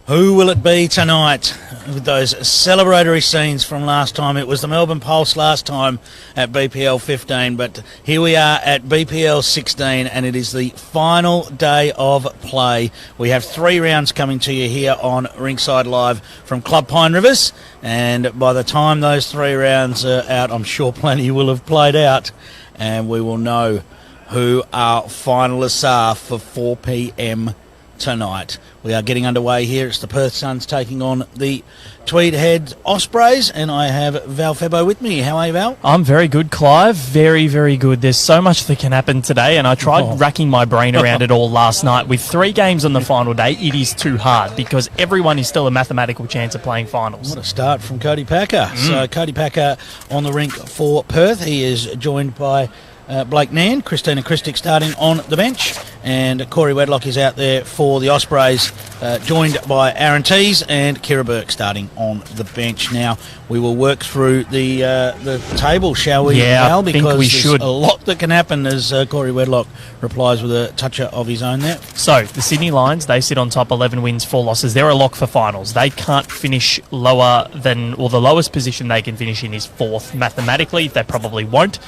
Who will it be tonight with those celebratory scenes from last time? It was the Melbourne Pulse last time at BPL15, but here we are at BPL16 and it is the final day of play. We have 3 rounds coming to you here on Ringside Live from Club Pine Rivers, and by the time those 3 rounds are out, I'm sure plenty will have played out and we will know who our finalists are for 4 p.m. tonight. We are getting underway here. It's the Perth Suns taking on the Tweed Head Ospreys, and I have Val Febo with me. How are you, Val? I'm very good, Clive. Very, very good. There's so much that can happen today, and I tried racking my brain around it all last night. With 3 games on the final day, it is too hard because everyone is still a mathematical chance of playing finals. What a start from Cody Packer. So Cody Packer on the rink for Perth. He is joined by Blake Nan, Christina Christic starting on the bench, and Corey Wedlock is out there for the Ospreys, joined by Aaron Tees and Kira Burke starting on the bench. Now, we will work through the table, shall we, Val? I think we should. A lot that can happen as Corey Wedlock replies with a toucher of his own there. So, the Sydney Lions, they sit on top, 11 wins, 4 losses. They're a lock for finals. They can't finish lower than, or the lowest position they can finish in is 4th. Mathematically, they probably won't.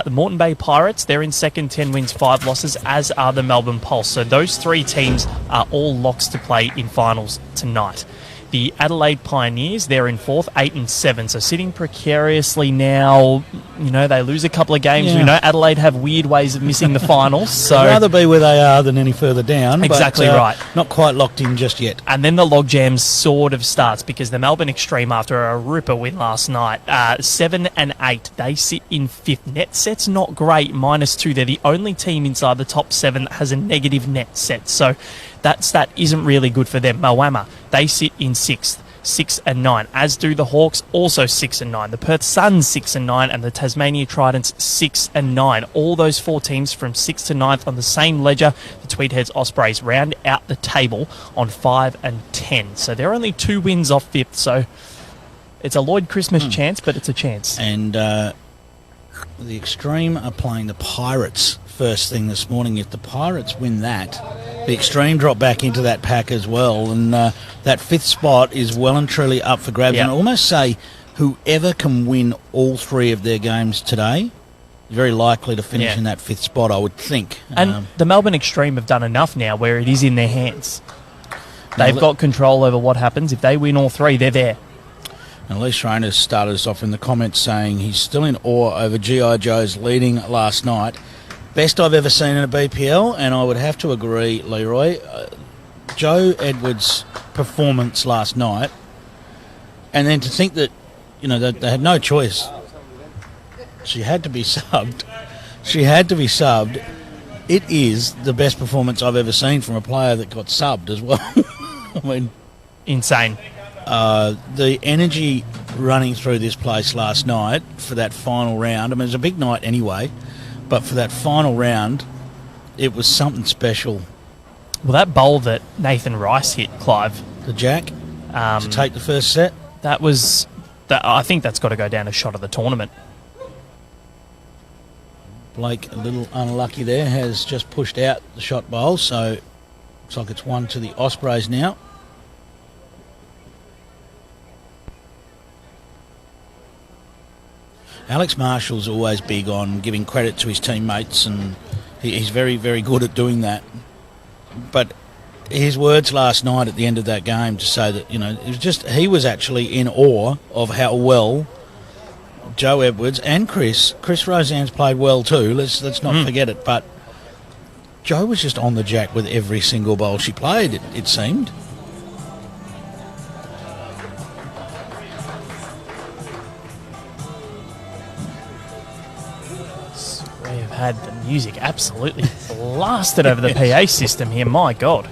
The Moreton Bay Pirates, they're in 2nd, 10 wins, 5 losses, as are the Melbourne Pulse. So those 3 teams are all locks to play in finals tonight. The Adelaide Pioneers, they're in 4th, 8 and 7, so sitting precariously now. You know, they lose a couple of games. Yeah. We know Adelaide have weird ways of missing the finals. So I'd rather be where they are than any further down. Exactly but, right. Not quite locked in just yet. And then the logjam sort of starts because the Melbourne Extreme, after a ripper win last night, 7 and 8, they sit in 5th. Net set's not great, -2. They're the only team inside the top 7 that has a negative net set. So that stat isn't really good for them. Moama, they sit in 6th, 6 and 9, as do the Hawks, also 6 and 9. The Perth Suns 6 and 9, and the Tasmania Tridents 6 and 9. All those 4 teams from 6th to 9th on the same ledger. The Tweed Heads Ospreys round out the table on 5 and 10. So they're only 2 wins off 5th. So it's a Lloyd Christmas chance, but it's a chance. And the Extreme are playing the Pirates first thing this morning. If the Pirates win that, the Extreme drop back into that pack as well, and that 5th spot is well and truly up for grabs. Yep. And I almost say whoever can win all 3 of their games today is very likely to finish in that 5th spot, I would think. And the Melbourne Extreme have done enough now where it is in their hands. They've got control over what happens. If they win all 3, they're there. Now, Lee Schreiner started us off in the comments saying he's still in awe over G.I. Joe's leading last night. Best I've ever seen in a BPL, and I would have to agree, Leroy. Joe Edwards' performance last night, and then to think that, you know, they had no choice. She had to be subbed. It is the best performance I've ever seen from a player that got subbed as well. I mean, insane. The energy running through this place last night for that final round. I mean, it was a big night anyway, but for that final round, it was something special. Well, that bowl that Nathan Rice hit, Clive, The jack to take the first set. I think that's got to go down a shot of the tournament. Blake, a little unlucky there, has just pushed out the shot bowl, so looks like it's 1 to the Ospreys now. Alex Marshall's always big on giving credit to his teammates, and he's very, very good at doing that. But his words last night at the end of that game to say that, you know, it was just, he was actually in awe of how well Joe Edwards and Chris Roseanne's played well too. Let's not forget it. But Joe was just on the jack with every single bowl she played, it seemed. We have had the music absolutely blasted over the PA system here. My God.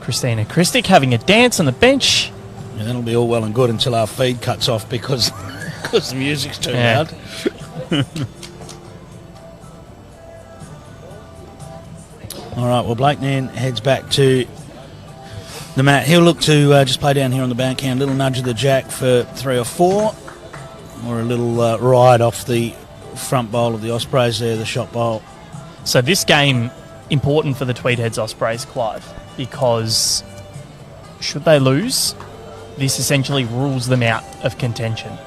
Christina Christic having a dance on the bench. Yeah, that'll be all well and good until our feed cuts off because the music's too loud. All right, well, Blake Nan heads back to the mat. He'll look to just play down here on the backhand, a little nudge of the jack for 3 or 4, or a little ride off the front bowl of the Ospreys there, the shot bowl. So this game, important for the Tweedheads Ospreys, Clive, because should they lose, this essentially rules them out of contention.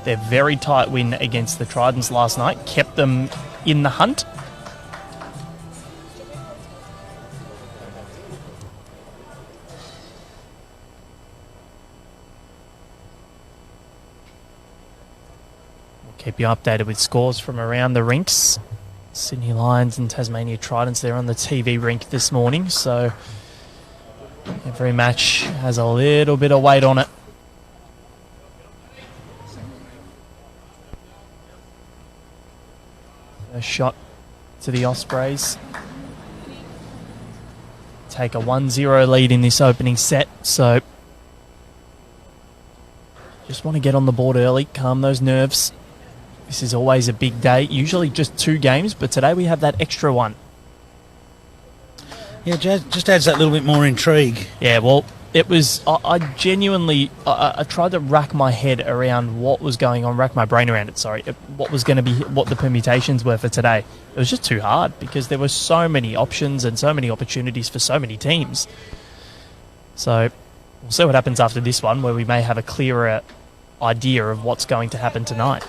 Their very tight win against the Tridents last night kept them in the hunt. We'll keep you updated with scores from around the rinks. Sydney Lions and Tasmania Tridents, they're on the TV rink this morning, so every match has a little bit of weight on it. A shot to the Ospreys. Take a 1-0 lead in this opening set, so just want to get on the board early, calm those nerves. This is always a big day, usually just 2 games, but today we have that extra one. Yeah, just adds that little bit more intrigue. Yeah, well, it was, I genuinely, I tried to rack my head around what was going on, rack my brain around it, sorry, what was going to be, what the permutations were for today. It was just too hard because there were so many options and so many opportunities for so many teams. So we'll see what happens after this one, where we may have a clearer idea of what's going to happen tonight.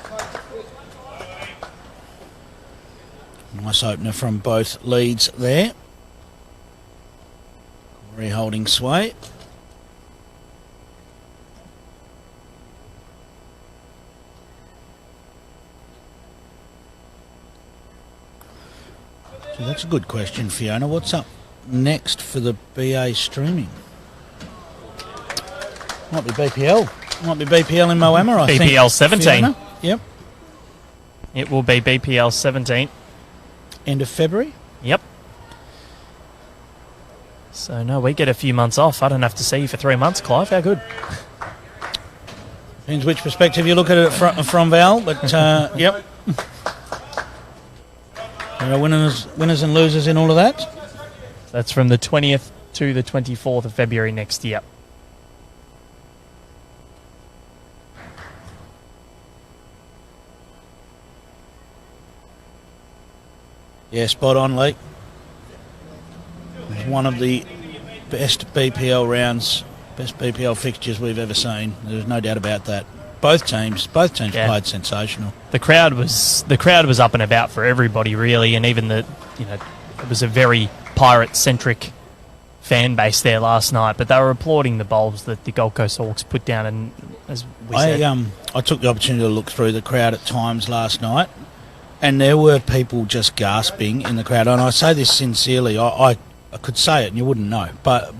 Nice opener from both leads there. Corey holding sway. So that's a good question, Fiona. What's up next for the BA streaming? Might be BPL. Might be BPL in Moama, I think. BPL 17. Fiona? Yep. It will be BPL 17. End of February? Yep. So, no, we get a few months off. I don't have to see you for 3 months, Clive. How good. Depends which perspective you look at it from Val, but yep. There are winners and losers in all of that. That's from the 20th to the 24th of February next year. Yeah, spot on, Lee. It was one of the best BPL rounds, best BPL fixtures we've ever seen. There's no doubt about that. Both teams played sensational. The crowd was up and about for everybody, really, and even it was a very Pirate-centric fan base there last night. But they were applauding the bowls that the Gold Coast Hawks put down, and as we said, I took the opportunity to look through the crowd at times last night, and there were people just gasping in the crowd. And I say this sincerely. I could say it, and you wouldn't know, but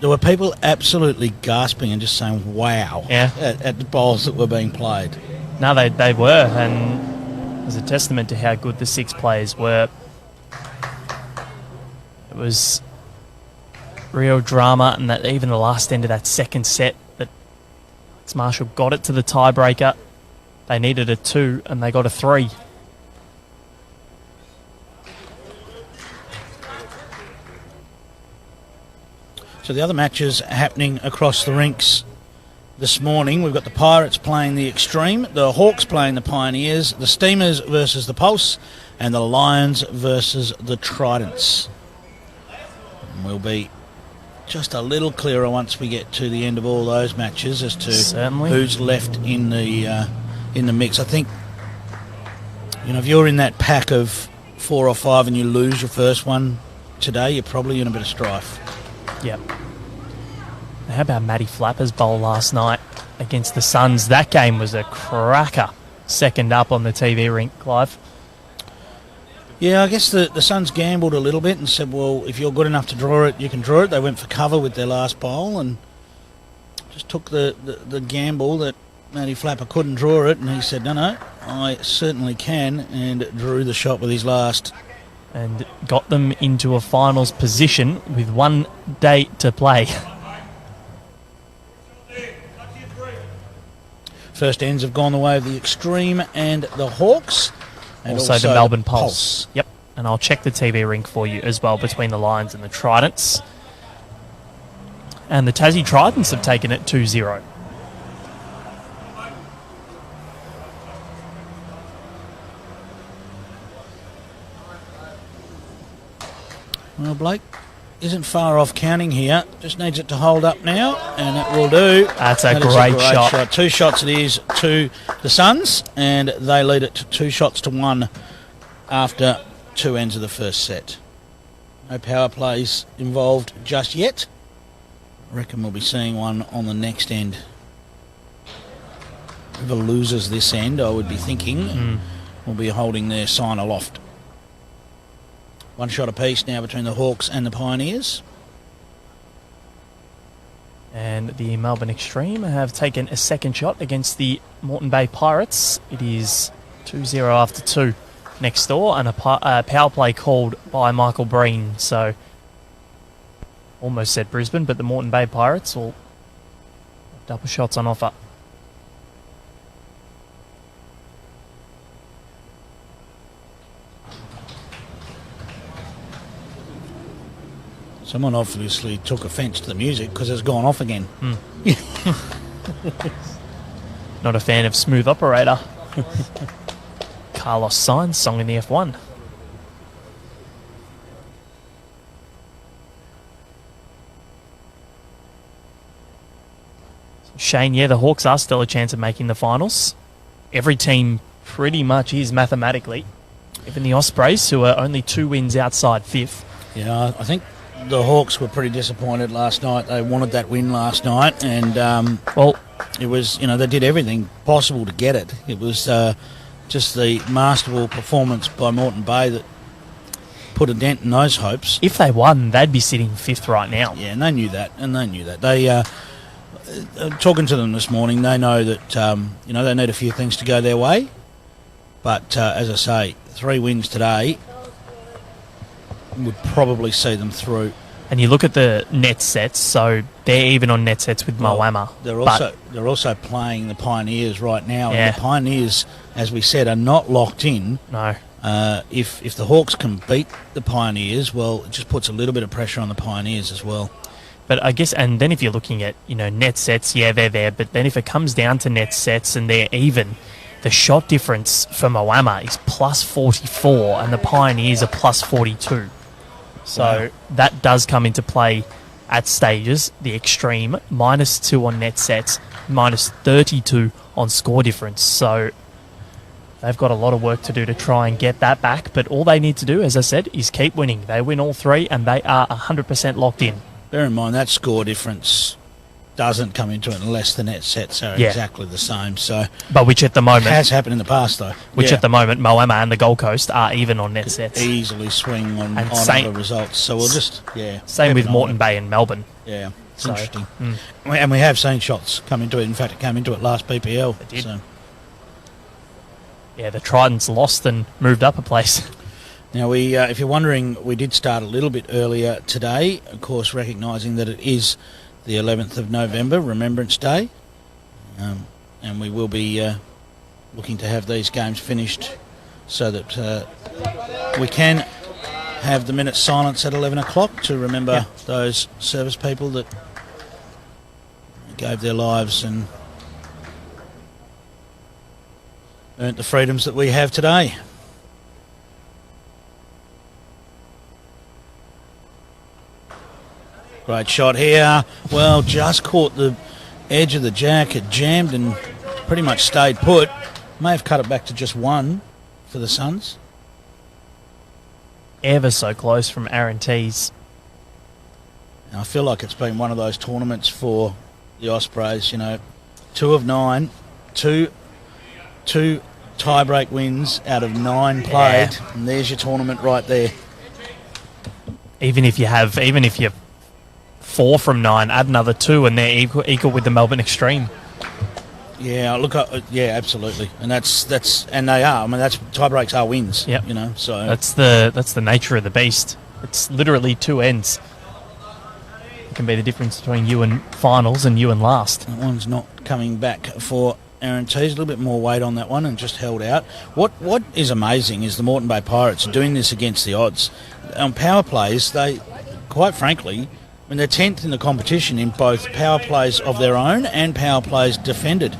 there were people absolutely gasping and just saying wow at the bowls that were being played. No, they were, and it was a testament to how good the 6 players were. It was real drama, and that even the last end of that second set, that Marshall got it to the tiebreaker. They needed a 2, and they got a 3. So the other matches happening across the rinks this morning. We've got the Pirates playing the Extreme, the Hawks playing the Pioneers, the Steamers versus the Pulse, and the Lions versus the Tridents. And we'll be just a little clearer once we get to the end of all those matches as to who's left in the mix. I think, if you're in that pack of 4 or 5 and you lose your first one today, you're probably in a bit of strife. Yep. How about Matty Flapper's bowl last night against the Suns? That game was a cracker. Second up on the TV rink, Clive. Yeah, I guess the Suns gambled a little bit and said, well, if you're good enough to draw it, you can draw it. They went for cover with their last bowl and just took the gamble that Matty Flapper couldn't draw it, and he said, no, I certainly can, and drew the shot with his last. And got them into a finals position with 1 day to play. First ends have gone the way of the Extreme and the Hawks. And also the Melbourne Pulse. Yep. And I'll check the TV rink for you as well between the Lions and the Tridents. And the Tassie Tridents have taken it 2-0. Well, Blake isn't far off counting here. Just needs it to hold up now, and it will do. That's a great shot. 2 shots it is to the Suns, and they lead it to 2 shots to 1 after 2 ends of the first set. No power plays involved just yet. I reckon we'll be seeing one on the next end. Whoever loses this end, I would be thinking, will be holding their sign aloft. 1 shot apiece now between the Hawks and the Pioneers. And the Melbourne Extreme have taken a second shot against the Moreton Bay Pirates. It is 2-0 after 2 next door, and a power play called by Michael Breen. So, almost said Brisbane, but the Moreton Bay Pirates will have double shots on offer. Someone obviously took offence to the music because it's gone off again. Not a fan of Smooth Operator. Carlos Sainz song in the F1. Shane, yeah, the Hawks are still a chance of making the finals. Every team pretty much is mathematically. Even the Ospreys, who are only 2 wins outside 5th. Yeah, I think the Hawks were pretty disappointed last night. They wanted that win last night, and well, it was, they did everything possible to get it. It was just the masterful performance by Moreton Bay that put a dent in those hopes. If they won, they'd be sitting 5th right now. Yeah, and they knew that. They talking to them this morning, they know that they need a few things to go their way. But as I say, 3 wins today would probably see them through. And you look at the net sets, so they're even on net sets with Moama. They're also playing the Pioneers right now, and the Pioneers, as we said, are not locked in. No. If the Hawks can beat the Pioneers, well, it just puts a little bit of pressure on the Pioneers as well. But I guess, and then if you're looking at, net sets, yeah, they're there. But then if it comes down to net sets and they're even, the shot difference for Moama is plus 44 and the Pioneers are plus 42. So that does come into play at stages. The Extreme, -2 on net sets, -32 on score difference. So they've got a lot of work to do to try and get that back. But all they need to do, as I said, is keep winning. They win all 3 and they are 100% locked in. Bear in mind that score difference doesn't come into it unless the net sets are exactly the same. So, but which at the moment has happened in the past, though. Which at the moment Moama and the Gold Coast are even on net sets. Easily swing on other results. So we'll just Same with Moreton Bay and Melbourne. Yeah, it's interesting. And we have seen shots come into it. In fact, it came into it last BPL. It did. So. Yeah, the Tridents lost and moved up a place. Now, if you're wondering, we did start a little bit earlier today, of course, recognising that it is the 11th of November, Remembrance Day, and we will be looking to have these games finished so that we can have the minute silence at 11 o'clock to remember those service people that gave their lives and earned the freedoms that we have today. Great shot here. Well, just caught the edge of the jack. It jammed and pretty much stayed put. May have cut it back to just 1 for the Suns. Ever so close from Aaron Tees. And I feel like it's been one of those tournaments for the Ospreys. 2 of 9, two tie-break wins out of 9 played, and there's your tournament right there. Even if you're 4 from 9, add another 2, and they're equal with the Melbourne Extreme. Yeah, look, absolutely, and that's and they are. I mean, that's tie breaks are wins. Yep. So that's the nature of the beast. It's literally 2 ends. It can be the difference between you and finals and you and last. That one's not coming back for Aaron Tees. A little bit more weight on that one and just held out. What is amazing is the Moreton Bay Pirates are doing this against the odds. On power plays, they, quite frankly, when they're 10th in the competition in both power plays of their own and power plays defended.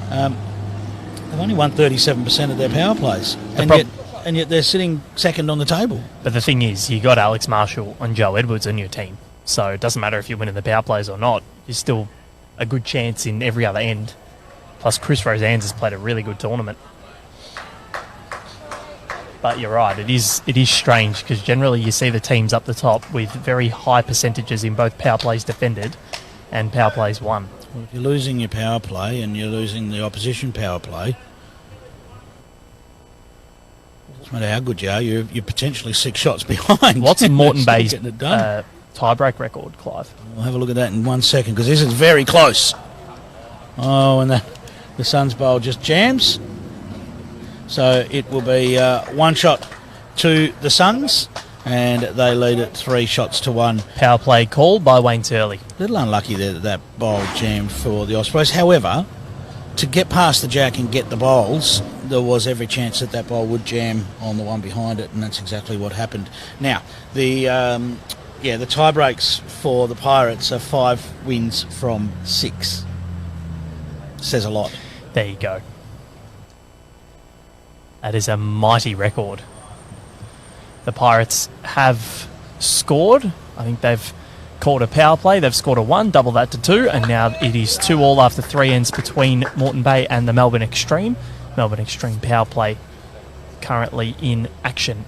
They've only won 37% of their power plays. And yet and yet they're sitting second on the table. But the thing is, you got Alex Marshall and Joe Edwards on your team, so it doesn't matter if you're winning the power plays or not. You're still a good chance in every other end. Plus, Chris Rosands has played a really good tournament. But you're right, it is strange because generally you see the teams up the top with very high percentages in both power plays defended and power plays won. Well, if you're losing your power play and you're losing the opposition power play, no matter how good you are, you're potentially 6 shots behind. What's Moreton Still Bay's getting it done. tie-break record, Clive? We'll have a look at that in 1 second because this is very close. Oh, and the Suns bowl just jams. So it will be 1 shot to the Suns, and they lead it 3 shots to 1. Power play called by Wayne Turley. A little unlucky there that bowl jammed for the Ospreys. However, to get past the jack and get the bowls, there was every chance that bowl would jam on the one behind it, and that's exactly what happened. Now, the tie breaks for the Pirates are 5 wins from 6. Says a lot. There you go. That is a mighty record. The Pirates have scored. I think they've called a power play. They've scored a 1, double that to 2, and now it is 2-2 after 3 ends between Moreton Bay and the Melbourne Extreme. Melbourne Extreme power play currently in action.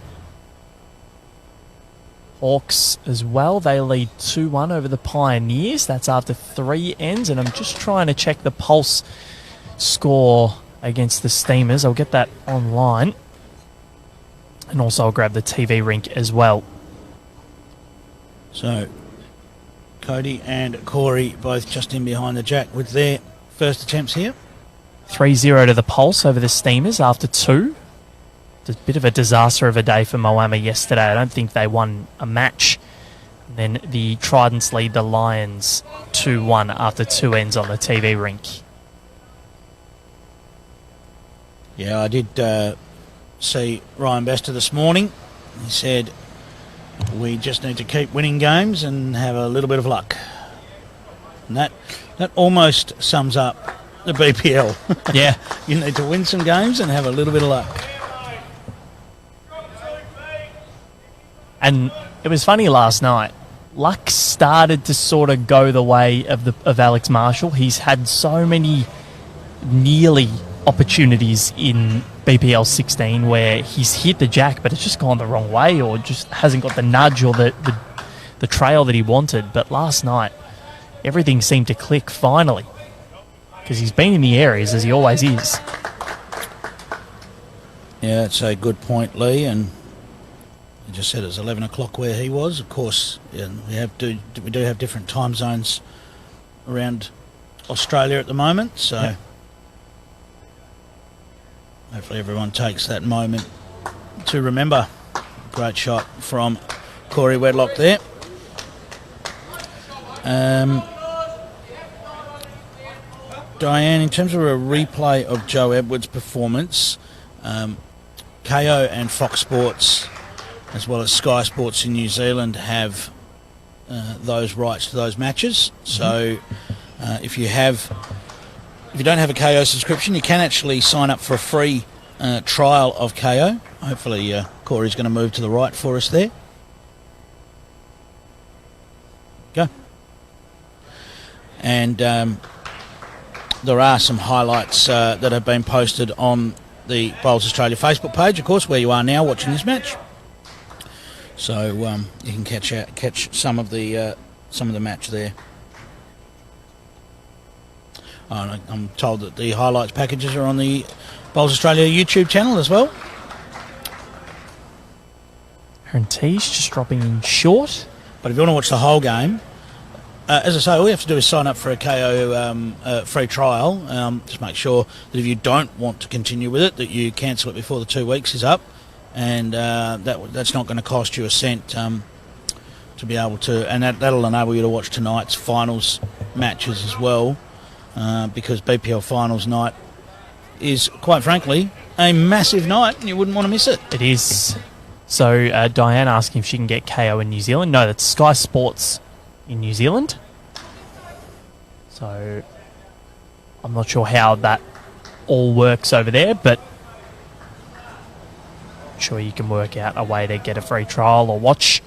Hawks as well. They lead 2-1 over the Pioneers. That's after 3 ends, and I'm just trying to check the Pulse score against the Steamers. I'll get that online. And also I'll grab the TV rink as well. So, Cody and Corey both just in behind the jack with their first attempts here. 3-0 to the Pulse over the Steamers after 2. It's a bit of a disaster of a day for Moama yesterday. I don't think they won a match. And then the Tridents lead the Lions 2-1 after 2 ends on the TV rink. Yeah, I did see Ryan Bester this morning. He said, we just need to keep winning games and have a little bit of luck. And that almost sums up the BPL. Yeah. You need to win some games and have a little bit of luck. And it was funny last night. Luck started to sort of go the way of Alex Marshall. He's had so many nearly opportunities in BPL16 where he's hit the jack but it's just gone the wrong way or just hasn't got the nudge or the trail that he wanted. But last night everything seemed to click finally because he's been in the areas as he always is. Yeah, that's a good point, Lee, and you just said it's 11 o'clock where he was. Of course, yeah, we do have different time zones around Australia at the moment, so yeah. Hopefully everyone takes that moment to remember. Great shot from Corey Wedlock there. Diane, in terms of a replay of Joe Edwards' performance, KO and Fox Sports, as well as Sky Sports in New Zealand, have those rights to those matches. So if you don't have a KO subscription, you can actually sign up for a free trial of KO. Hopefully Corey's going to move to the right for us there. Go. And there are some highlights that have been posted on the Bowls Australia Facebook page, of course, where you are now watching this match. So you can catch some of the match there. Oh, I'm told that the highlights packages are on the Bowls Australia YouTube channel as well. Aaron Tees just dropping in short. But if you want to watch the whole game, as I say, all you have to do is sign up for a KO free trial. Just make sure that if you don't want to continue with it, that you cancel it before the 2 weeks is up. And that's not going to cost you a cent to be able to... And that'll enable you to watch tonight's finals matches as well. Because BPL finals night is, quite frankly, a massive night and you wouldn't want to miss it. It is. So Diane asking if she can get KO in New Zealand. No, that's Sky Sports in New Zealand. So I'm not sure how that all works over there, but sure you can work out a way to get a free trial or watch.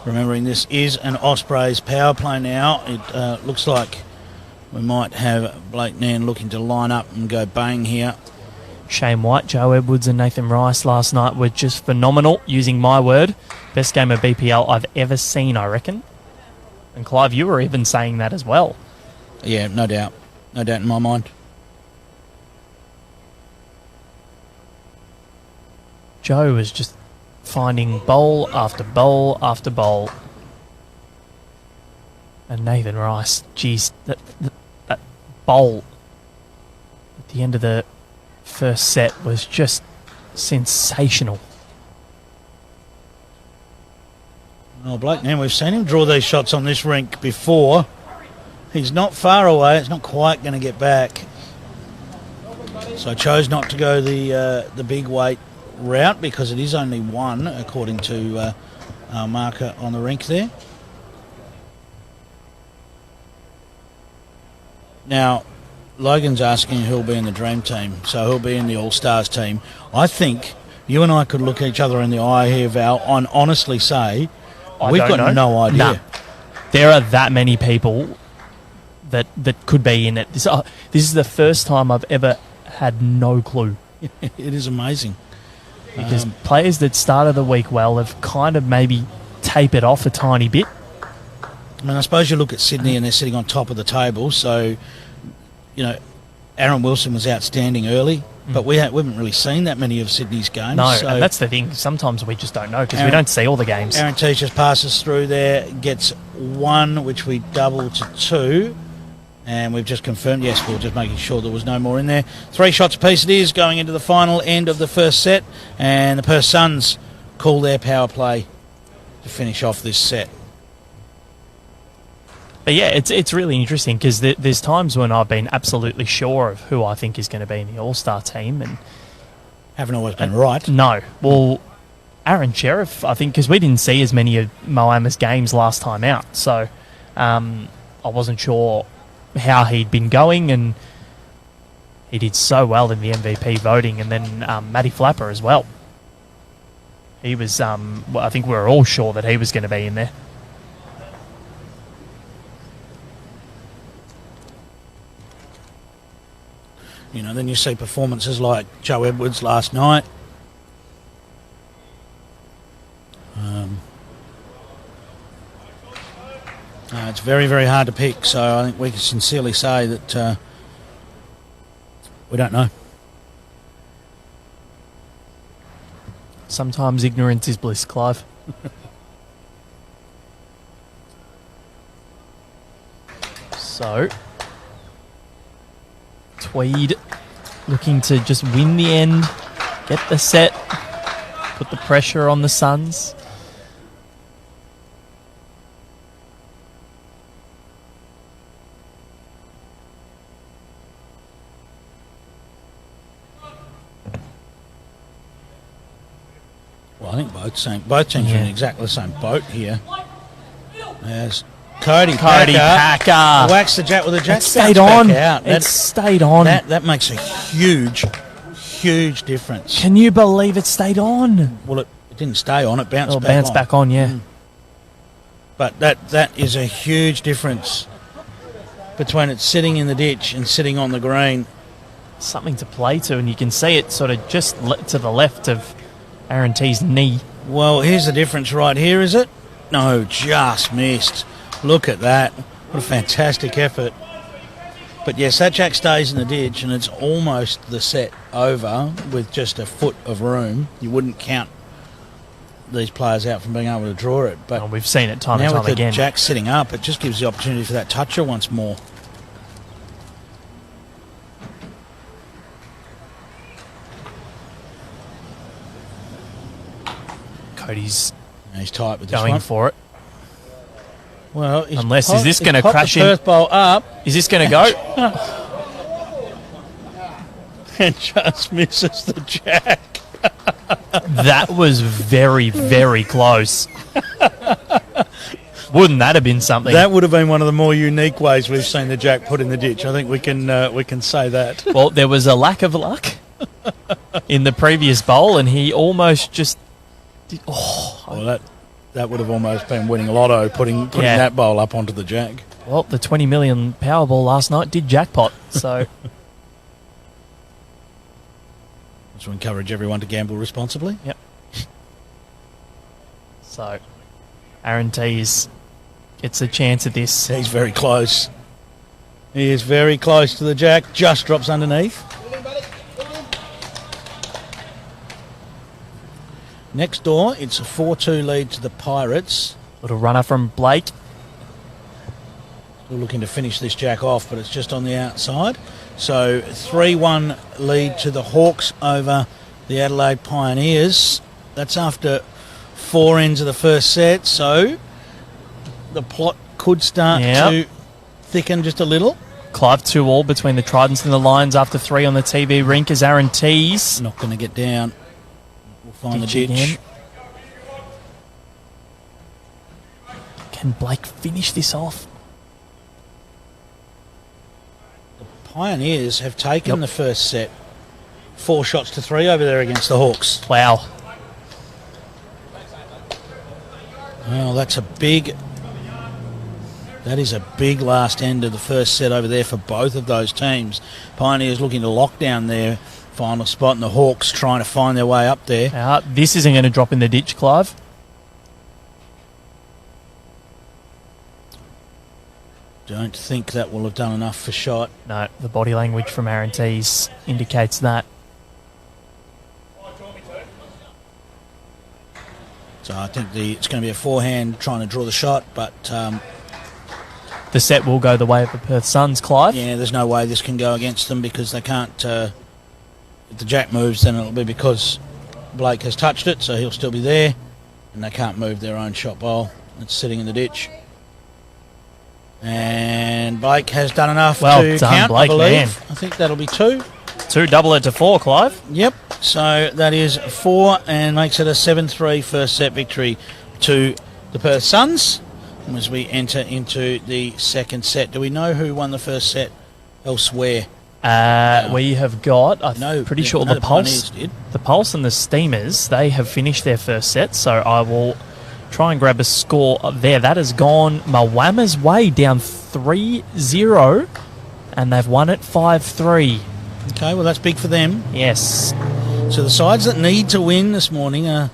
Remembering this is an Ospreys power play now. It looks like we might have Blake Nan looking to line up and go bang here. Shane White, Joe Edwards and Nathan Rice last night were just phenomenal, using my word. Best game of BPL I've ever seen, I reckon. And Clive, you were even saying that as well. Yeah, no doubt. No doubt in my mind. Joe was just finding bowl after bowl after bowl. And Nathan Rice, geez, that bowl at the end of the first set was just sensational. Oh, Blake Nan, we've seen him draw these shots on this rink before. He's not far away. It's not quite going to get back. So I chose not to go the big weight route because it is only one, according to our marker on the rink there. Now, Logan's asking who'll be in the Dream Team, so who'll be in the All-Stars team. I think you and I could look each other in the eye here, Val, and honestly say we've got no idea. Nah. There are that many people that could be in it. This is the first time I've ever had no clue. It is amazing. Because players that started the week well have kind of maybe tapered off a tiny bit. I mean, I suppose you look at Sydney and they're sitting on top of the table, so, you know, Aaron Wilson was outstanding early, but we haven't really seen that many of Sydney's games. No, so and that's the thing. Sometimes we just don't know because we don't see all the games. Aaron T just passes through there, gets one, which we double to two, and we've just confirmed, yes, we're just making sure there was no more in there. 3 shots apiece it is going into the final end of the first set, and the Perth Suns call their power play to finish off this set. But yeah, it's really interesting because there's times when I've been absolutely sure of who I think is going to be in the All-Star team, and haven't always been right. No, well, Aaron Sheriff, I think, because we didn't see as many of Moama's games last time out, so I wasn't sure how he'd been going, and he did so well in the MVP voting, and then Matty Flapper as well. He was, I think we were all sure that he was going to be in there. You know, then you see performances like Joe Edwards last night. It's very, very hard to pick, so I think we can sincerely say that we don't know. Sometimes ignorance is bliss, Clive. So, Tweed looking to just win the end, get the set, put the pressure on the Suns. Well, I think both teams are in exactly the same boat here. There's Cody Packer whacks the jack with the jack. It stayed on. It stayed on. That makes a huge difference. Can you believe it stayed on? Well, it didn't stay on. It bounced back on. Yeah. But that is a huge difference between it sitting in the ditch and sitting on the green. Something to play to, and you can see it sort of just to the left of Aaron T's knee. Well, here's the difference right here, is it? No, just missed. Look at that. What a fantastic effort. But yes, that jack stays in the ditch and it's almost the set over with just a foot of room. You wouldn't count these players out from being able to draw it. But we've seen it time and time again. Now with the again. jack sitting up, it just gives the opportunity for that toucher once more. Cody's tight with this going one. For it. Well, unless is this going to crash in? Perth bowl up. Is this going to go? And just misses the jack. That was very, very close. Wouldn't that have been something? That would have been one of the more unique ways we've seen the jack put in the ditch. I think we can say that. Well, there was a lack of luck, in the previous bowl, and he almost just did. Oh, Well, that would have almost been winning lotto, putting Yeah. that bowl up onto the jack. well, the 20 million Powerball last night did jackpot. So Just to encourage everyone to gamble responsibly. yep. So Aaron Tees gets a chance at this. He's very close. He is very close to the jack. Just drops underneath. Next door, it's a 4-2 lead to the Pirates. Little runner from Blake. Still looking to finish this jack off, but it's just on the outside. So 3-1 lead to the Hawks over the Adelaide Pioneers. That's after 4 ends of the first set, so the plot could start to thicken just a little. Clive 2-all between the Tridents and the Lions after 3 on the TB rink as Aaron Tees. Not going to get down. We'll find the Ditch ditch. again. Can Blake finish this off? Pioneers have taken the first set 4 shots to 3 over there against the Hawks. Wow. Well, that is a big last end of the first set over there for both of those teams. Pioneers looking to lock down their final spot, and the Hawks trying to find their way up there. This isn't going to drop in the ditch, Clive. Don't think that will have done enough for shot. No, the body language from Aaron Tees indicates that. So I think it's going to be a forehand trying to draw the shot, but The set will go the way of the Perth Suns, Clive. yeah, there's no way this can go against them because they can't. If the jack moves, then it'll be because Blake has touched it, so he'll still be there, and they can't move their own shot bowl. It's sitting in the ditch. And Blake has done enough Well to done, count, Blake, I believe. man. I think that'll be 2. 2, double it to 4, Clive. Yep. So that is 4 and makes it a 7-3 first set victory to the Perth Suns. And as we enter into the second set, do we know who won the first set elsewhere? We have got, I'm pretty sure no, the Pulse. Pioneers did. The Pulse and the Steamers, they have finished their first set, so I will try and grab a score there. That has gone Mwama's way, down 3-0, and they've won it 5-3. Okay, well, that's big for them. Yes. So the sides that need to win this morning are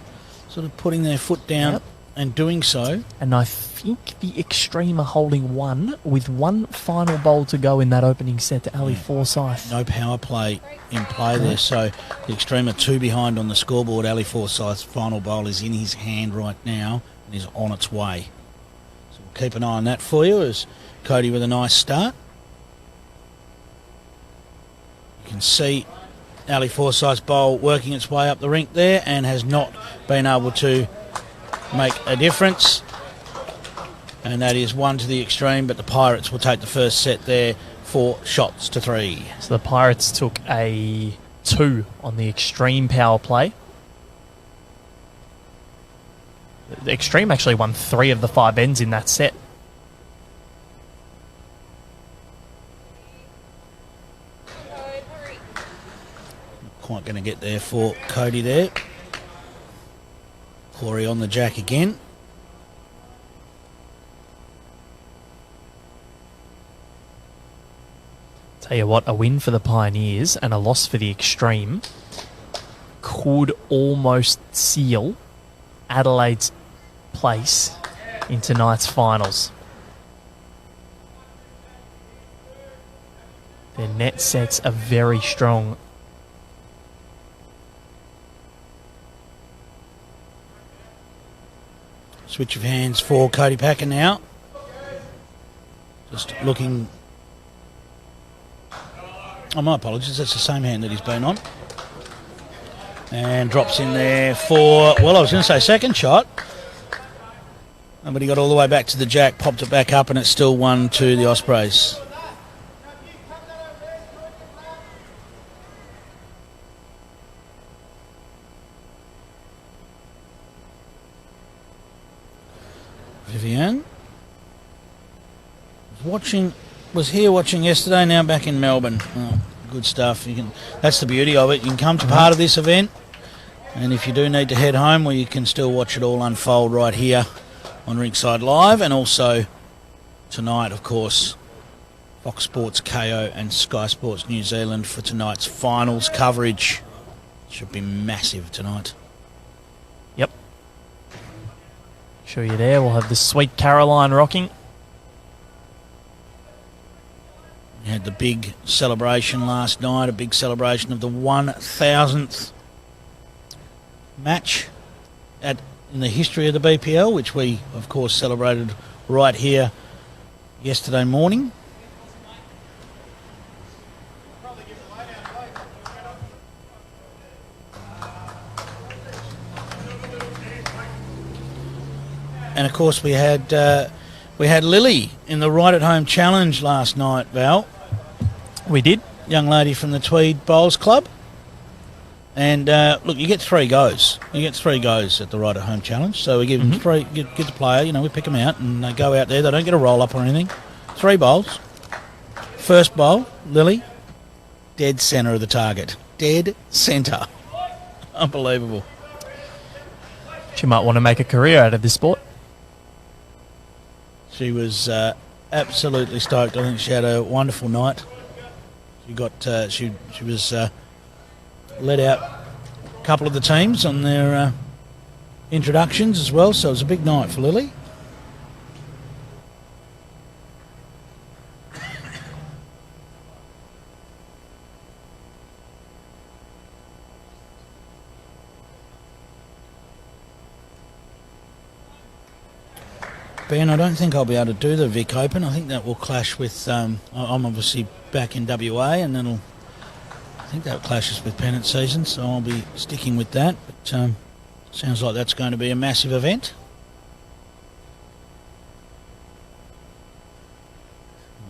sort of putting their foot down and doing so. And I think the Extreme are holding 1 with 1 final bowl to go in that opening set to Ali Forsyth. No power play in play there, so the Extreme are 2 behind on the scoreboard. Ali Forsyth's final bowl is in his hand right now and is on its way. So we'll keep an eye on that for you as Cody with a nice start. You can see Ali Forsyth's bowl working its way up the rink there and has not been able to make a difference. And that is 1 to the Extreme, but the Pirates will take the first set there 4 shots to 3. So the Pirates took a 2 on the Extreme power play. The Extreme actually won 3 of the 5 ends in that set. Quite going to get there for Cody there. Corey on the jack again. Tell you what, a win for the Pioneers and a loss for the Extreme could almost seal Adelaide's place in tonight's finals. Their net sets are very strong. Switch of hands for Cody Packer now. Just looking... Oh, my apologies. That's the same hand that he's been on. And drops in there for... Well, I was going to say second shot. But he got all the way back to the jack, popped it back up, and it's still 1 to the Ospreys. Vivian was here watching yesterday, now back in Melbourne. Oh, good stuff. That's the beauty of it. You can come to part of this event, and if you do need to head home, well, you can still watch it all unfold right here on Rinkside Live, and also tonight, of course, Fox Sports KO and Sky Sports New Zealand for tonight's finals coverage. Should be massive tonight. Yep. Show you there. We'll have the Sweet Caroline rocking. We had the big celebration last night, a big celebration of the 1,000th match in the history of the BPL, which we, of course, celebrated right here yesterday morning. And, of course, we had Lily in the Right at Home Challenge last night, Val. We did. Young lady from the Tweed Bowls Club. And, look, you get 3 goes. You get 3 goes at the Right at Home Challenge. So we give them 3, get the player, we pick them out and they go out there. They don't get a roll-up or anything. 3 bowls. First bowl, Lily, dead centre of the target. Dead centre. Unbelievable. She might want to make a career out of this sport. She was absolutely stoked. I think she had a wonderful night. She got she was led out a couple of the teams on their introductions as well, so it was a big night for Lily. Ben, I don't think I'll be able to do the Vic Open. I think that will clash with... I'm obviously back in WA, and I think that clashes with pennant season, so I'll be sticking with that. But sounds like that's going to be a massive event.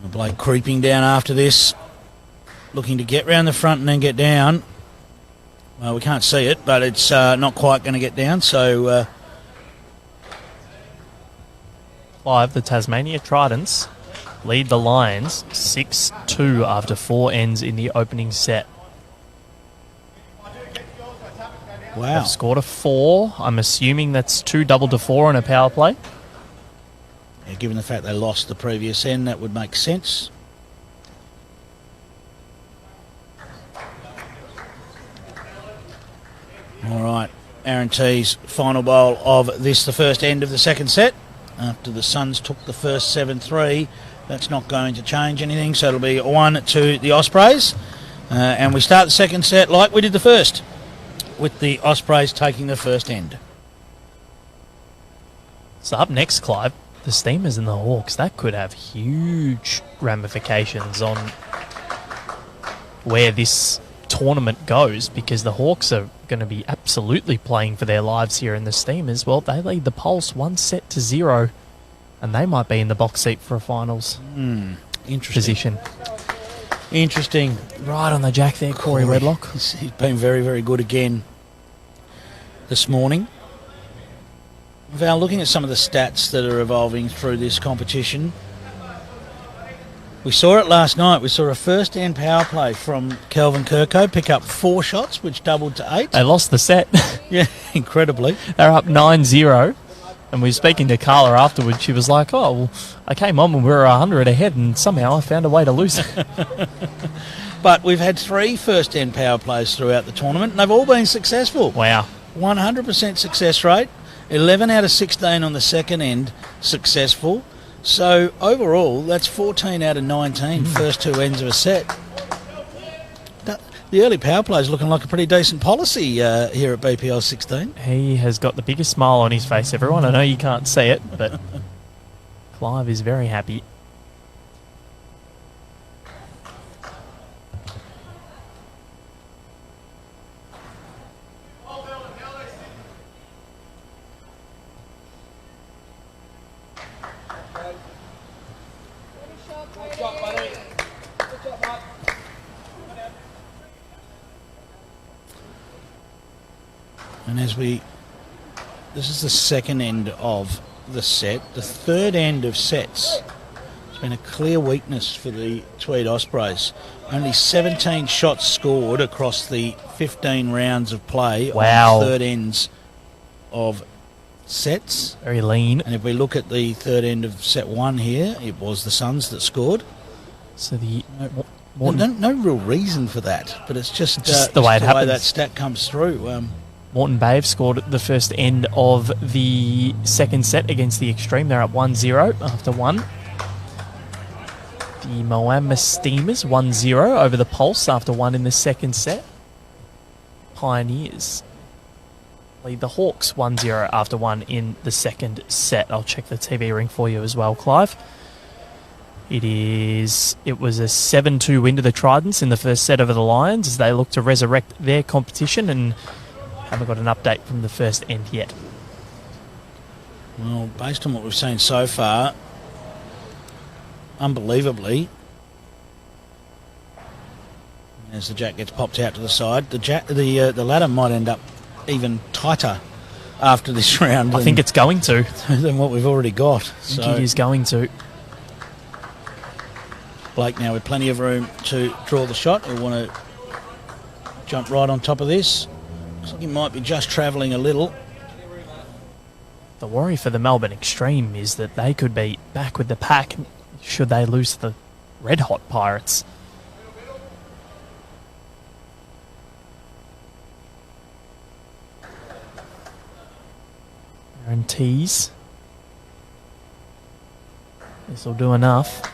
Blake creeping down after this, looking to get round the front and then get down. Well, we can't see it, but it's not quite going to get down, so... The Tasmania Tridents lead the Lions 6-2 after 4 ends in the opening set. Wow. They've scored a 4. I'm assuming that's 2 double to 4 on a power play. Yeah, given the fact they lost the previous end, that would make sense. All right, Aaron T's final bowl of this, the first end of the second set. After the Suns took the first 7-3, that's not going to change anything, so it'll be 1 to the Ospreys. And we start the second set like we did the first, with the Ospreys taking the first end. So up next, Clive, the Steamers and the Hawks. That could have huge ramifications on where this tournament goes, because the Hawks are going to be absolutely playing for their lives here, and the Steamers, well, they lead the Pulse 1-0, and they might be in the box seat for a finals position. Interesting. Right on the jack there, Corey Redlock. He's been very, very good again this morning. Val, looking at some of the stats that are evolving through this competition, we saw it last night. We saw a first-end power play from Kelvin Kirko pick up 4 shots, which doubled to 8. They lost the set. Yeah, incredibly. They're up 9-0. And we were speaking to Carla afterwards. She was like, oh, well, I came on when we were 100 ahead, and somehow I found a way to lose it. But we've had 3 first-end power plays throughout the tournament, and they've all been successful. Wow. 100% success rate. 11 out of 16 on the second end successful. So, overall, that's 14 out of 19 first 2 ends of a set. The early power play is looking like a pretty decent policy here at BPL16. He has got the biggest smile on his face, everyone. I know you can't see it, but Clive is very happy. And this is the second end of the set. The third end of sets is been a clear weakness for the Tweed Ospreys. Only 17 shots scored across the 15 rounds of play Wow. on third ends of sets. Very lean. And if we look at the third end of set one here, it was the Suns that scored. So the No real reason for that, but it's just the way it happens. that stat comes through. Moreton Bay have scored at the first end of the second set against the Extreme. They're up 1-0 after one. The Moama Steamers 1-0 over the Pulse after one in the second set. Pioneers lead the Hawks 1-0 after one in the second set. I'll check the TV ring for you as well, Clive. It was a 7-2 win to the Tridents in the first set over the Lions as they look to resurrect their competition, and haven't got an update from the first end yet. Well, based on what we've seen so far, unbelievably, as the jack gets popped out to the side, the ladder might end up even tighter after this round. I think it's going to. Than what we've already got. I think it is going to. Blake now with plenty of room to draw the shot. He'll want to jump right on top of this. Looks like he might be just travelling a little. The worry for the Melbourne Extreme is that they could be back with the pack should they lose to the Red Hot Pirates. Aaron Tees. This will do enough.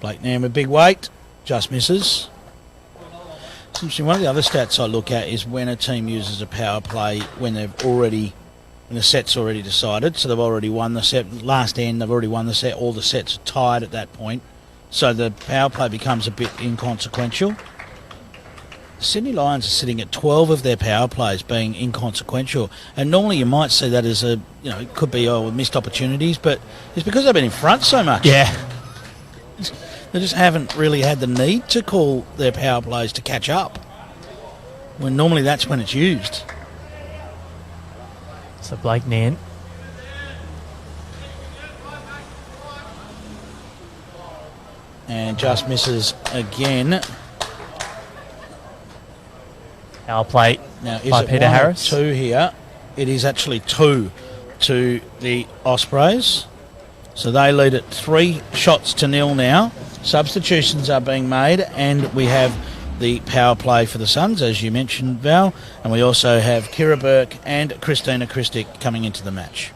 Blake Nam with big weight, just misses. Essentially, one of the other stats I look at is when a team uses a power play when the set's already decided. So they've already won the set. Last end, they've already won the set. All the sets are tied at that point. So the power play becomes a bit inconsequential. The Sydney Lions are sitting at 12 of their power plays being inconsequential. And normally you might see that as it could be missed opportunities, but it's because they've been in front so much. Yeah. They just haven't really had the need to call their power plays to catch up, when normally that's when it's used. So Blake Nan. And just misses again. Power play Now, is by it Peter one or Harris. two here? It is actually 2 to the Ospreys. So they lead at 3 shots to 0 now. Substitutions are being made, and we have the power play for the Suns, as you mentioned, Val. And we also have Kira Burke and Christina Christic coming into the match.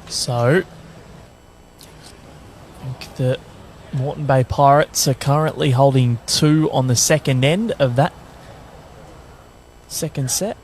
So, I think the Moreton Bay Pirates are currently holding 2 on the second end of that second set.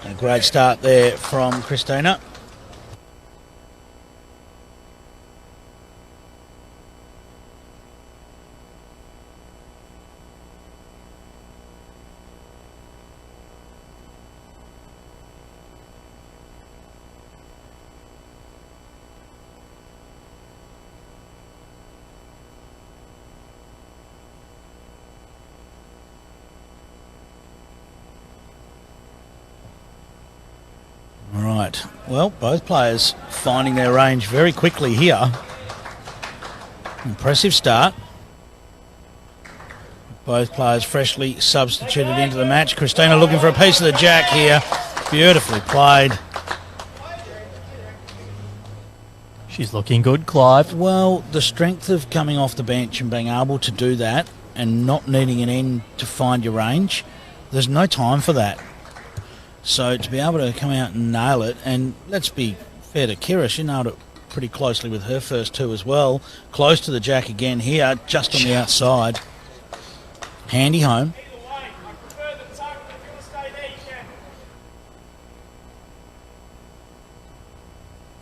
A great start there from Christina. Right, well, both players finding their range very quickly here. Impressive start. Both players freshly substituted into the match. Christina looking for a piece of the jack here. Beautifully played. She's looking good, Clive. Well, the strength of coming off the bench and being able to do that and not needing an end to find your range, there's no time for that. So to be able to come out and nail it, and let's be fair to Kira, she nailed it pretty closely with her first two as well. Close to the jack again here, just on the outside. Handy home.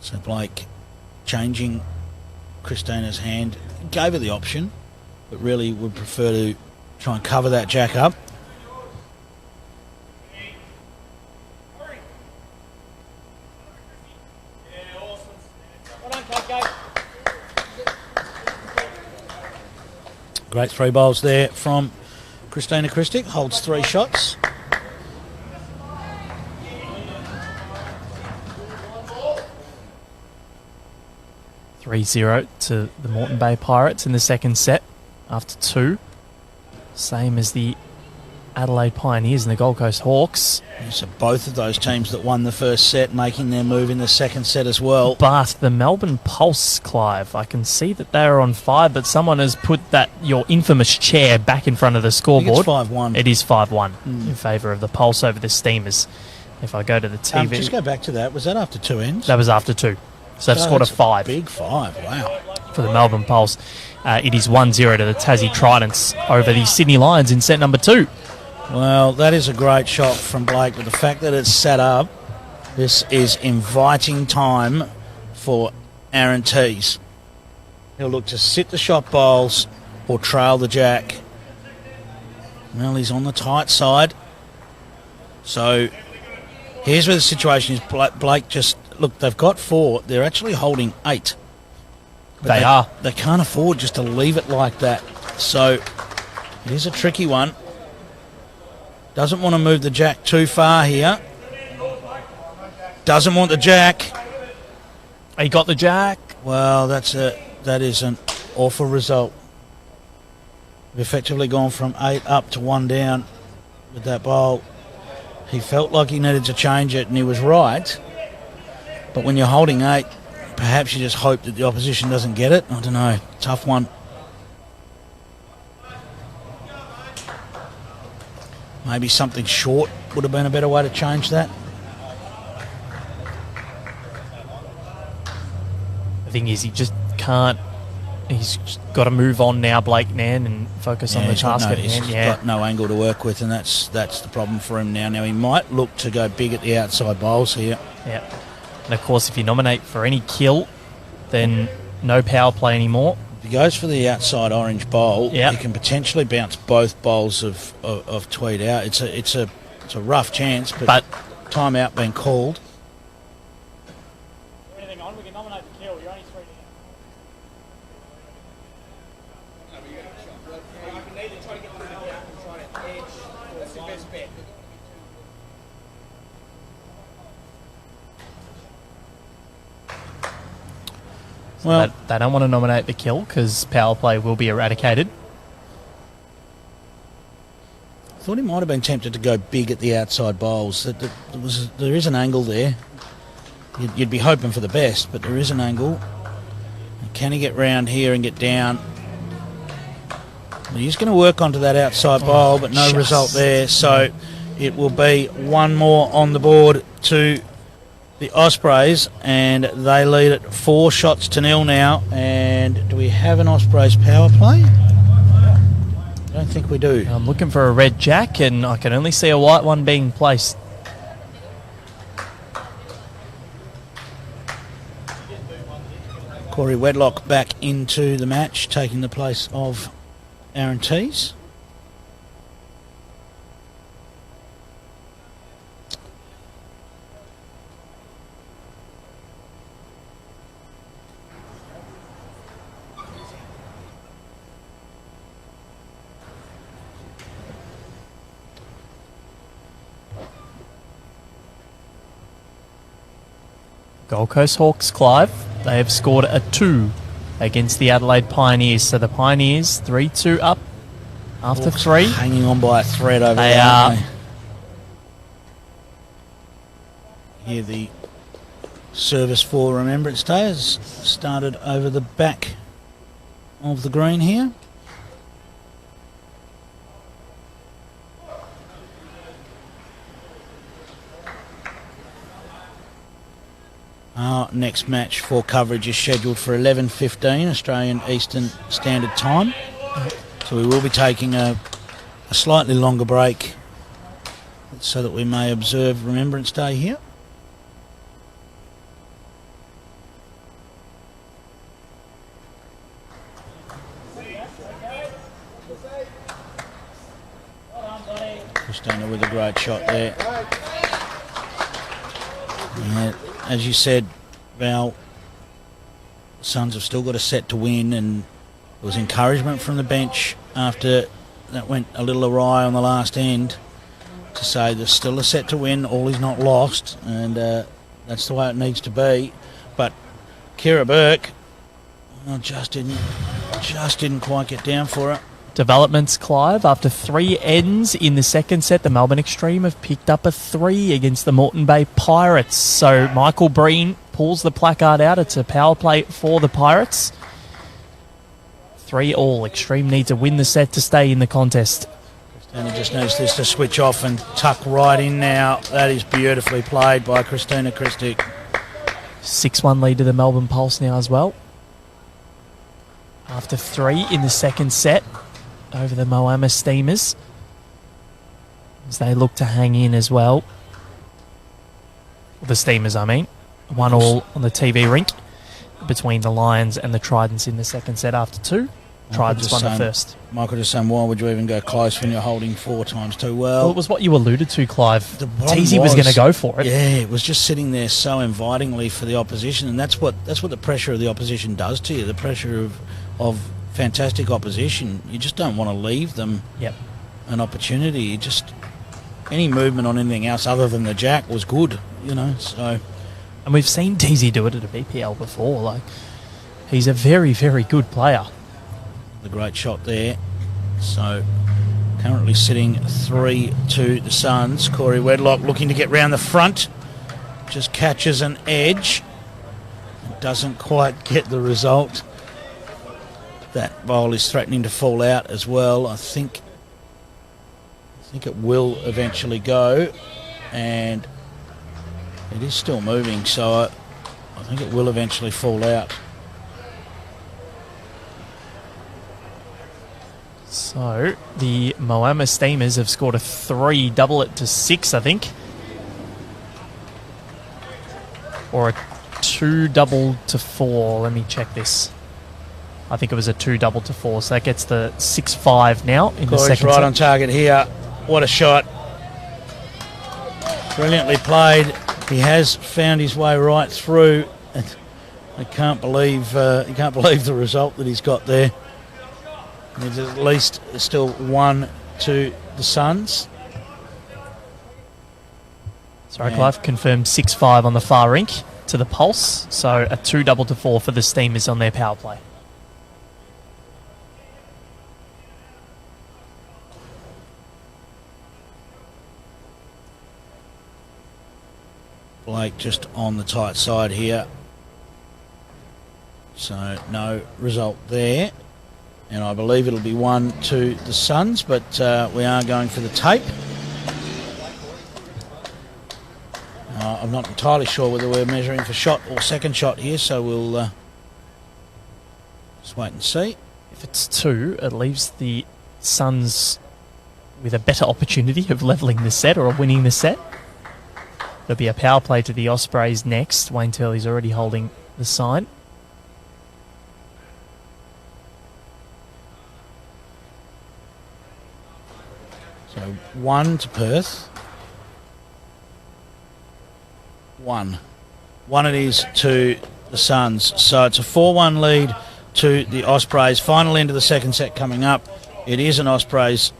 So Blake changing Christina's hand, gave her the option, but really would prefer to try and cover that jack up. Great three bowls there from Christina Christic, holds 3 shots. (3-0) to the Moreton Bay Pirates in the second set after 2. Same as the Adelaide Pioneers and the Gold Coast Hawks. So both of those teams that won the first set making their move in the second set as well. But the Melbourne Pulse, Clive, I can see that they are on 5, but someone has put your infamous chair back in front of the scoreboard. I think it's 5-1. It is 5-1 in favour of the Pulse over the Steamers. If I go to the TV... just go back to that. Was that after 2 ends? That was after 2. So they've scored a 5. Big 5, wow. For the Melbourne Pulse. It is 1-0 to the Tassie Tridents over the Sydney Lions in set number 2. Well, that is a great shot from Blake, but the fact that it's set up, this is inviting time for Aaron Tees. He'll look to sit the shot bowls or trail the jack. Well, he's on the tight side. So here's where the situation is. Blake just, look, they've got 4. They're actually holding 8. But They are. They can't afford just to leave it like that. So it is a tricky one. Doesn't want to move the jack too far here. Doesn't want the jack. He got the jack. Well, that is an awful result. We've effectively gone from 8 up to 1 down with that bowl. He felt like he needed to change it, and he was right. But when you're holding 8, perhaps you just hope that the opposition doesn't get it. I don't know. Tough one. Maybe something short would have been a better way to change that. The thing is, he just can't. He's got to move on now, Blake Nan, and focus on the task at hand. He's got no angle to work with, and that's the problem for him now. Now, he might look to go big at the outside bowls here. Yeah. And, of course, if you nominate for any kill, then no power play anymore. If he goes for the outside orange bowl, Yep. he can potentially bounce both bowls of Tweed out. It's a rough chance, but timeout being called. Anything on? We can nominate the kill. You're only 3 Well, they don't want to nominate the kill because power play will be eradicated. I thought he might have been tempted to go big at the outside bowls. There is an angle there. You'd be hoping for the best, but there is an angle. Can he get round here and get down? Well, he's going to work onto that outside bowl, but no result there. So it will be one more on the board to the Ospreys, and they lead it 4-0 now. And do we have an Ospreys power play? I don't think we do. I'm looking for a red jack, and I can only see a white one being placed. Corey Wedlock back into the match, taking the place of Aaron Tees. Gold Coast Hawks, Clive, they have scored a 2 against the Adelaide Pioneers. So the Pioneers 3-2 up after Hawks 3. Hanging on by a thread over They there. are. Aren't they? Here the service for Remembrance Day has started over the back of the green here. Our next match for coverage is scheduled for 11:15 Australian Eastern Standard Time. So we will be taking a slightly longer break so that we may observe Remembrance Day here. Christina with a great shot there. As you said, Val, Suns have still got a set to win, and there was encouragement from the bench after that went a little awry on the last end to say there's still a set to win, all is not lost, and that's the way it needs to be. But Kira Burke just didn't quite get down for it. Developments, Clive. After 3 ends in the second set, the Melbourne Extreme have picked up a 3 against the Moreton Bay Pirates. So Michael Breen pulls the placard out. It's a power play for the Pirates. 3-all. Extreme need to win the set to stay in the contest. Christina just needs this to switch off and tuck right in now. That is beautifully played by Christina Christic. 6-1 lead to the Melbourne Pulse now as well. After 3 in the second set over the Moama Steamers, as they look to hang in as well. The Steamers, I mean. 1-all on the TV rink between the Lions and the Tridents in the second set after 2. Tridents won the first. Michael just saying, why would you even go close when you're holding 4 times 2? Well, it was what you alluded to, Clive. Teasy was going to go for it. Yeah, it was just sitting there so invitingly for the opposition, and that's what the pressure of the opposition does to you. The pressure of fantastic opposition. You just don't want to leave them an opportunity. You just, any movement on anything else other than the jack was good, so. And we've seen Teasy do it at a BPL before. Like, he's a very, very good player. The great shot there. So currently sitting 3-2 the Suns. Corey Wedlock looking to get round the front. Just catches an edge. Doesn't quite get the result. That bowl is threatening to fall out as well. I think it will eventually go, and it is still moving, so I think it will eventually fall out. So the Moama Steamers have scored a 3, double it to 6, I think. Or a 2 double to 4. Let me check this. I think it was a 2 double to 4, so that gets the 6-5 now in the second right set. On target here. What a shot. Brilliantly played. He has found his way right through. I can't believe the result that he's got there. There's at least still 1 to the Suns. Sorry, Clive, confirmed 6-5 on the far rink to the Pulse. So a 2 double to 4 for the Steamers on their power play. Blake just on the tight side here. So no result there. And I believe it'll be 1 to the Suns, but we are going for the tape. I'm not entirely sure whether we're measuring for shot or second shot here, so we'll just wait and see. If it's 2, it leaves the Suns with a better opportunity of levelling the set or winning the set. There'll be a power play to the Ospreys next. Wayne Turley's already holding the sign. So 1 to Perth. 1 it is to the Suns. So it's a 4-1 lead to the Ospreys. Final end of the second set coming up. It is an Ospreys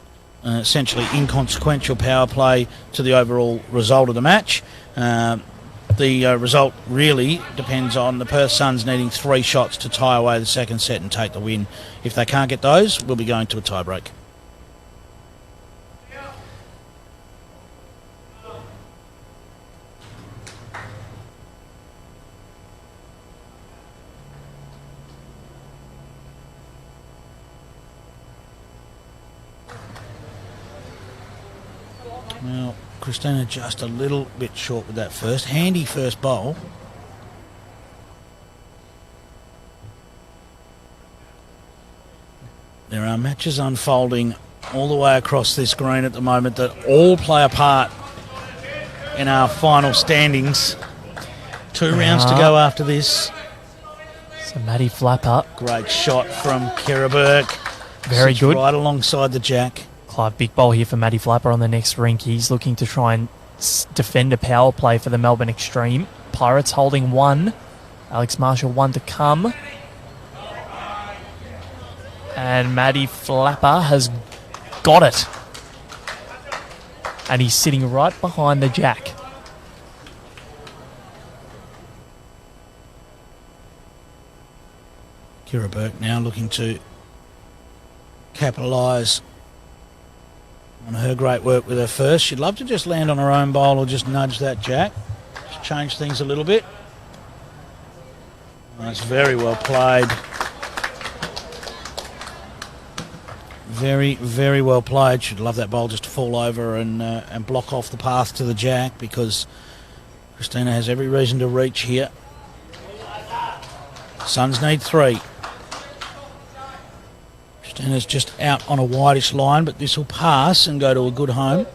essentially inconsequential power play to the overall result of the match. The result really depends on the Perth Suns needing 3 shots to tie away the second set and take the win. If they can't get those, we'll be going to a tie break. Well, Christina just a little bit short with that first. Handy first bowl. There are matches unfolding all the way across this green at the moment that all play a part in our final standings. 2 rounds to go after this. So Matty Flapper. Great shot from Kira Burke. Very Sits good. right alongside the jack. Clive, big bowl here for Matty Flapper on the next rink. He's looking to try and defend a power play for the Melbourne Extreme. Pirates holding 1. Alex Marshall 1 to come. And Matty Flapper has got it. And he's sitting right behind the jack. Kira Burke now looking to capitalise on her great work with her first. She'd love to just land on her own bowl or just nudge that jack. Just change things a little bit. That's very well played. Very, very well played. She'd love that bowl just to fall over and block off the path to the jack, because Christina has every reason to reach here. Suns need 3. Christina's just out on a whitish line, but this will pass and go to a good home.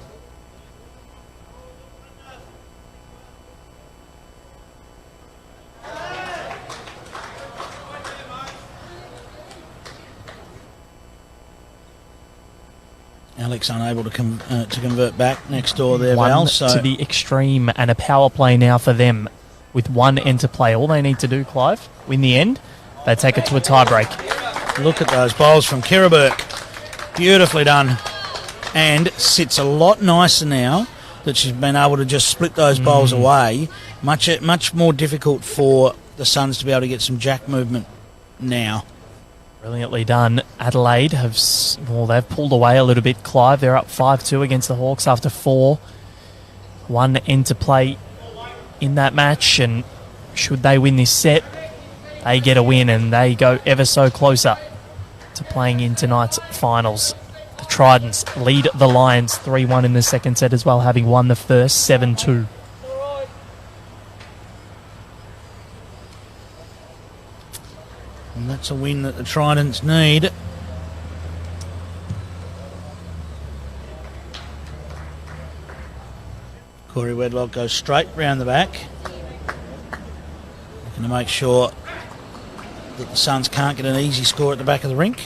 Alex unable to convert back next door there, Val. 1 So to the Extreme, and a power play now for them with 1 end to play. All they need to do, Clive, win the end, they take it to a tie break. look at those bowls from Kira Burke. Beautifully done. And sits a lot nicer now that she's been able to just split those bowls away. Much more difficult for the Suns to be able to get some jack movement now. Brilliantly done. Adelaide they've pulled away a little bit, Clive. They're up 5-2 against the Hawks after 4. 1 end to play in that match, and should they win this set, they get a win and they go ever so closer to playing in tonight's finals. The Tridents lead the Lions 3-1 in the second set as well, having won the first 7-2. And that's a win that the Tridents need. Corey Wedlock goes straight round the back. Looking to make sure that the Suns can't get an easy score at the back of the rink.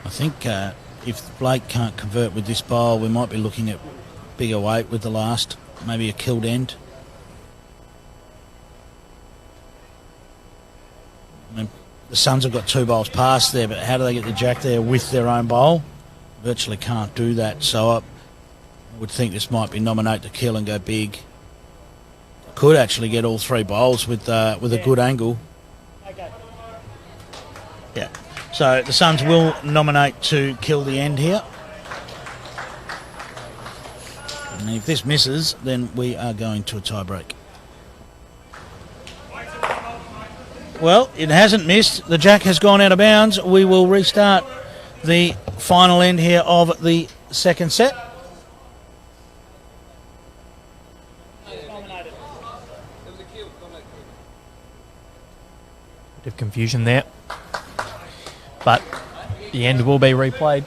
I think if Blake can't convert with this bowl, we might be looking at bigger weight with the last, maybe a killed end. I mean, the Suns have got 2 bowls past there, but how do they get the jack there with their own bowl? Virtually can't do that, so I would think this might be nominate to kill and go big. Could actually get all 3 bowls with a good angle. Yeah. So the Suns will nominate to kill the end here. And if this misses, then we are going to a tie break. Well, it hasn't missed. The jack has gone out of bounds. We will restart the final end here of the second set. Bit of confusion there, but the end will be replayed.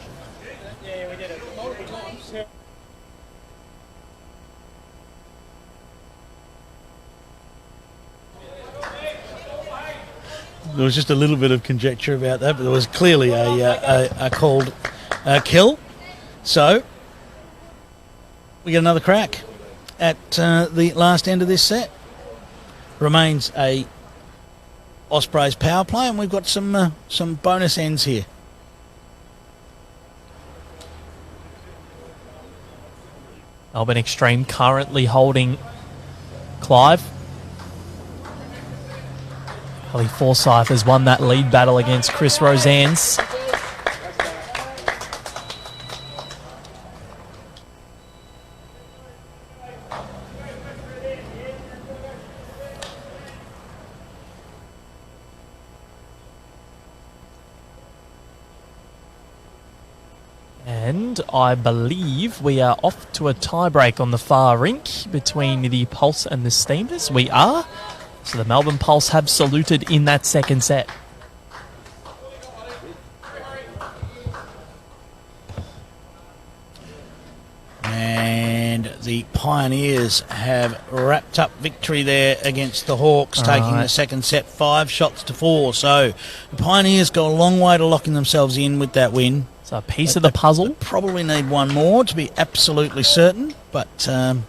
There was just a little bit of conjecture about that, but there was clearly a called kill. So we get another crack at the last end of this set. Remains a Ospreys power play, and we've got some bonus ends here. Melbourne Extreme currently holding Clive. Ellie Forsyth has won that lead battle against Chris Rosannes. And I believe we are off to a tie-break on the far rink between the Pulse and the Steamers. We are. So the Melbourne Pulse have saluted in that second set. the Pioneers have wrapped up victory there against the Hawks, taking the second set 5-4. So the Pioneers go a long way to locking themselves in with that win. So a piece of the puzzle. They probably need one more to be absolutely certain, but they're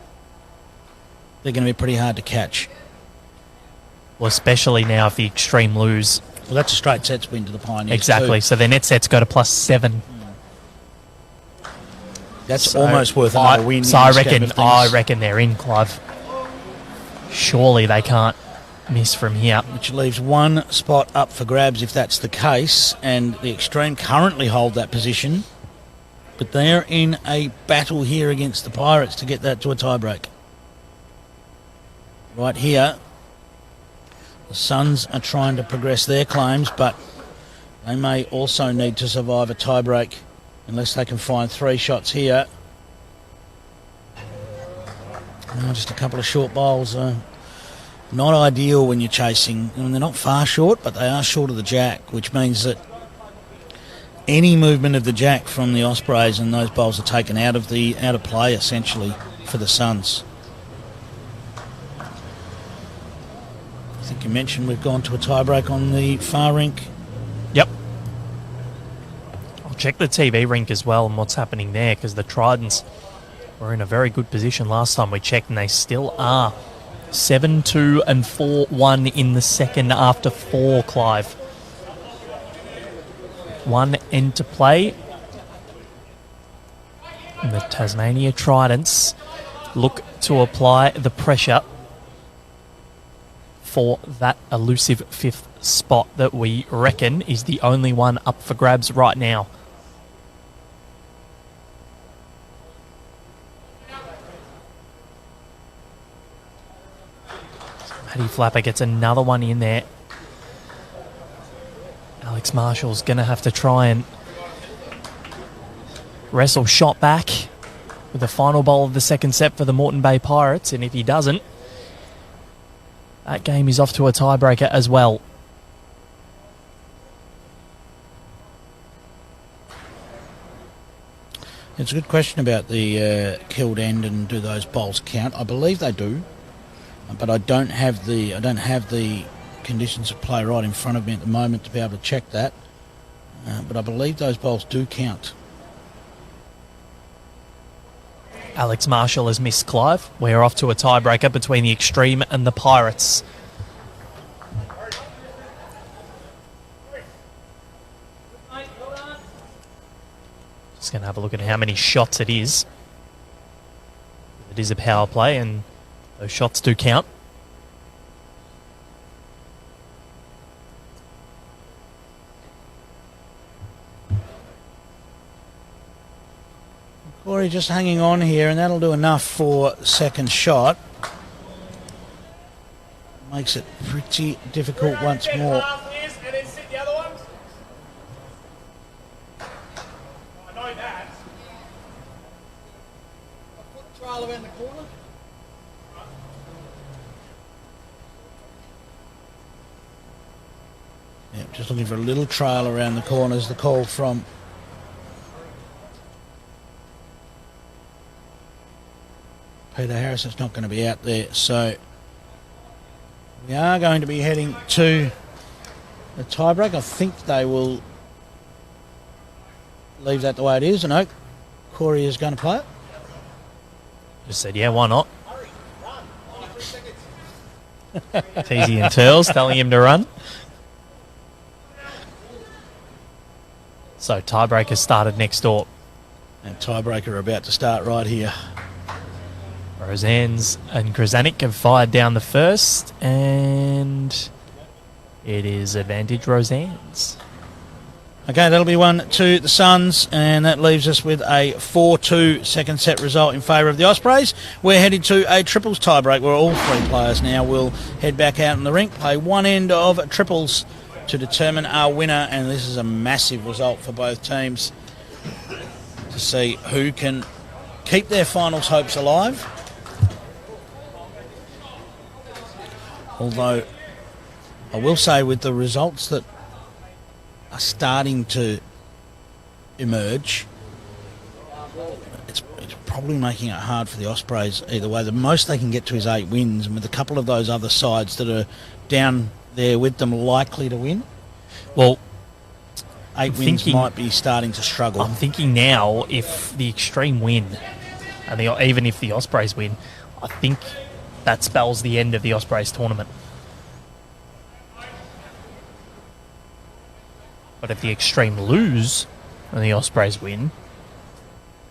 going to be pretty hard to catch. Well, especially now if the Extreme lose. Well, that's a straight sets win to the Pioneers. Exactly. Too. So their net sets go to +7. That's almost worth another win. So I reckon they're in, Clive. Surely they can't miss from here. Which leaves one spot up for grabs if that's the case, and the Extreme currently hold that position, but they're in a battle here against the Pirates to get that to a tiebreak. Right here, the Suns are trying to progress their claims, but they may also need to survive a tiebreak unless they can find 3 shots here. Just a couple of short bowls. Not ideal when you're chasing. I mean, they're not far short, but they are short of the jack, which means that any movement of the jack from the Ospreys and those bowls are taken out of play essentially for the Suns. I think you mentioned we've gone to a tiebreak on the far rink. Yep. I'll check the TV rink as well and what's happening there, because the Tridents were in a very good position last time we checked, and they still are. 7-2 and 4-1 in the second after 4, Clive. 1 end to play. And the Tasmania Tridents look to apply the pressure for that elusive 5th spot that we reckon is the only one up for grabs right now. Matty Flapper gets another one in there. Alex Marshall's going to have to try and wrestle shot back with the final bowl of the second set for the Moreton Bay Pirates, and if he doesn't, that game is off to a tiebreaker as well. It's a good question about the killed end and do those bowls count. I believe they do. But I don't have the conditions of play right in front of me at the moment to be able to check that. But I believe those bowls do count. Alex Marshall has missed, Clive. We're off to a tiebreaker between the Extreme and the Pirates. Just going to have a look at how many shots it is. It is a power play, and those shots do count. Corey just hanging on here, and that'll do enough for second shot. Makes it pretty difficult once more. Around the corner. Yeah, just looking for a little trail around the corners. The call from Peter Harris. It's not going to be out there, so we are going to be heading to the tiebreak. I think they will leave that the way it is, and Corey is going to play it. Just said, yeah, why not? Teasy and Turles telling him to run. So tiebreaker started next door. And tiebreaker about to start right here. Roseanne's and Krasanik have fired down the first, and it is advantage Roseanne's. Okay, that'll be one to the Suns, and that leaves us with a 4-2 second set result in favour of the Ospreys. We're headed to a triples tiebreak where all 3 players now will head back out in the rink, play one end of triples to determine our winner, and this is a massive result for both teams to see who can keep their finals hopes alive. Although I will say, with the results that are starting to emerge, it's probably making it hard for the Ospreys either way. The most they can get to is 8 wins, and with a couple of those other sides that are down there with them likely to win, Well, 8 wins might be starting to struggle. I'm thinking now, if the Extreme win, and even if the Ospreys win, I think that spells the end of the Ospreys tournament. But if the Extreme lose and the Ospreys win,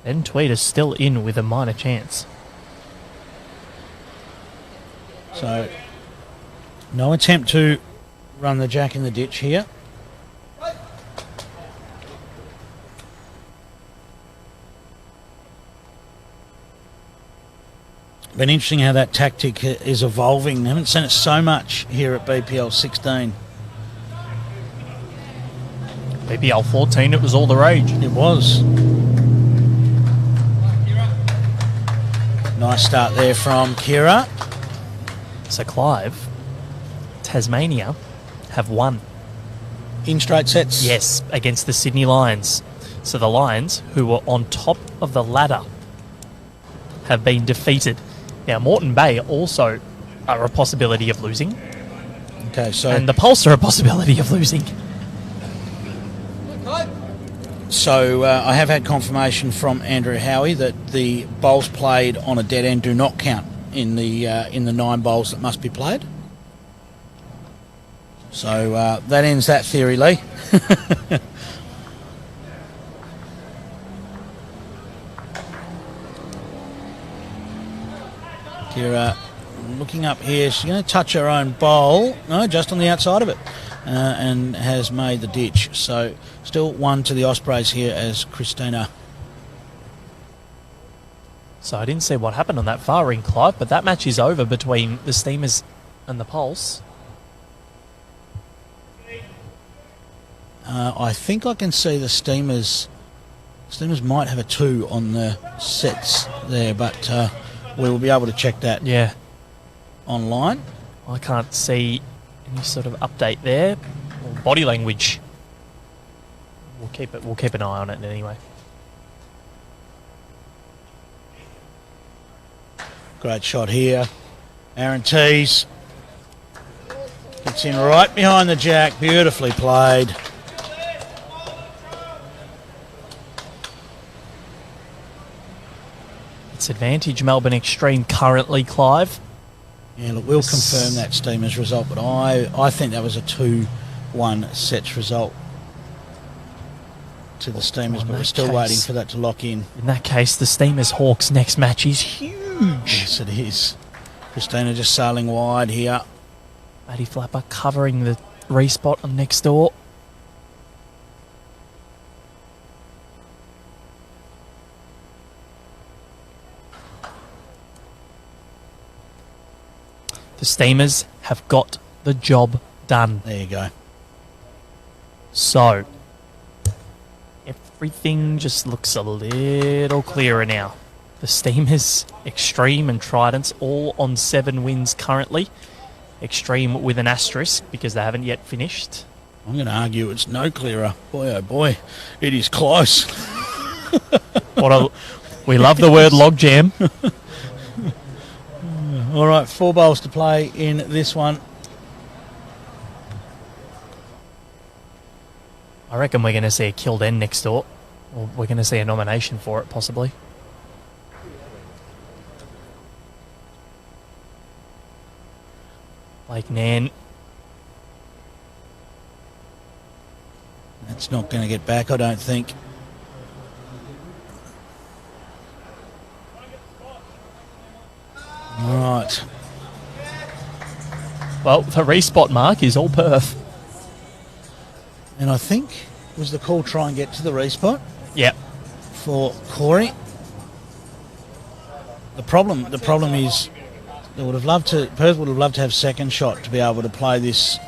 then Tweed is still in with a minor chance. So, no attempt to run the jack in the ditch here. Been interesting how that tactic is evolving. Haven't seen it so much here at BPL16. BPL 14, it was all the rage. It was. Nice start there from Kira. So Clive, Tasmania have won. In straight sets? Yes, against the Sydney Lions. So the Lions, who were on top of the ladder, have been defeated. Now, Moreton Bay also are a possibility of losing. Okay, so... And the Pulse are a possibility of losing. So I have had confirmation from Andrew Howie that the bowls played on a dead end do not count in the 9 bowls that must be played. So that ends that theory, Lee. Kira looking up here. She's going to touch her own bowl. No, just on the outside of it. And has made the ditch. So still 1 to the Ospreys here as Christina. So I didn't see what happened on that far ring, Clive, but that match is over between the Steamers and the Pulse. I think I can see the Steamers. Steamers might have a 2 on the sets there, but we will be able to check that online. I can't see any sort of update there. Or body language. We'll keep an eye on it anyway. Great shot here. Aaron Tees gets in right behind the jack. Beautifully played. It's advantage Melbourne Extreme currently, Clive. Yeah, look, we'll confirm that Steamers result, but I think that was a 2-1 sets result to the Steamers, but we're still waiting for that to lock in. In that case, the Steamers Hawks next match is huge. Yes, it is. Christina just sailing wide here. Maddie Flapper covering the respot on next door. The Steamers have got the job done. There you go. So, everything just looks a little clearer now. The Steamers, Extreme and Tridents all on 7 wins currently. Extreme with an asterisk because they haven't yet finished. I'm going to argue it's no clearer. Boy, oh boy, it is close. We love the word logjam. All right, 4 bowls to play in this one. I reckon we're going to see a killed end next door. Or we're going to see a nomination for it, possibly. Blake Nan. That's not going to get back, I don't think. All right. Well, the respot mark is all Perth. And I think was the call try and get to the respot. Yep. For Corey. The problem is they would have loved to. Perth would have loved to have second shot to be able to play this.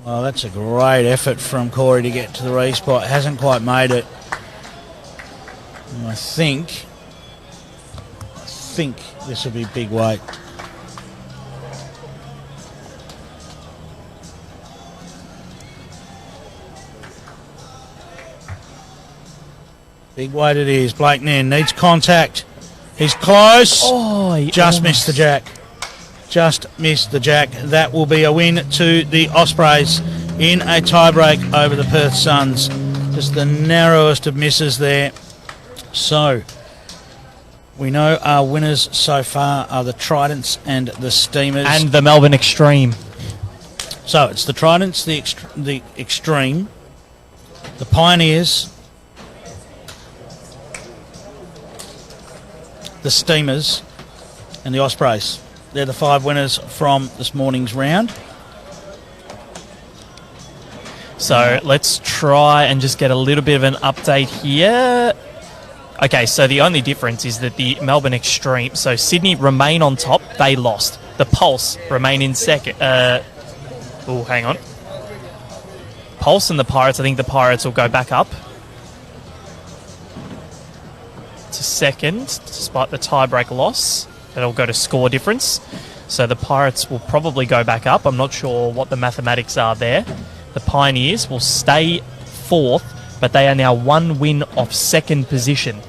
Well, that's a great effort from Corey to get to the respot. Hasn't quite made it. And I think this will be big weight. Big weight it is. Blake Nin needs contact. He's close. Oh, he Just almost- missed the jack. Just missed the jack. That will be a win to the Ospreys in a tiebreak over the Perth Suns. Just the narrowest of misses there. So, we know our winners so far are the Tridents and the Steamers. And the Melbourne Extreme. So, it's the Tridents, the Extreme, the Pioneers, the Steamers, and the Ospreys. They're the 5 winners from this morning's round. So let's try and just get a little bit of an update here. Okay, so the only difference is that the Melbourne Extreme, so Sydney remain on top, they lost. The Pulse remain in second. Oh, hang on. Pulse and the Pirates, I think the Pirates will go back up to second, despite the tiebreak loss. That'll go to score difference. So the Pirates will probably go back up. I'm not sure what the mathematics are there. The Pioneers will stay 4th, but they are now 1 win off second position.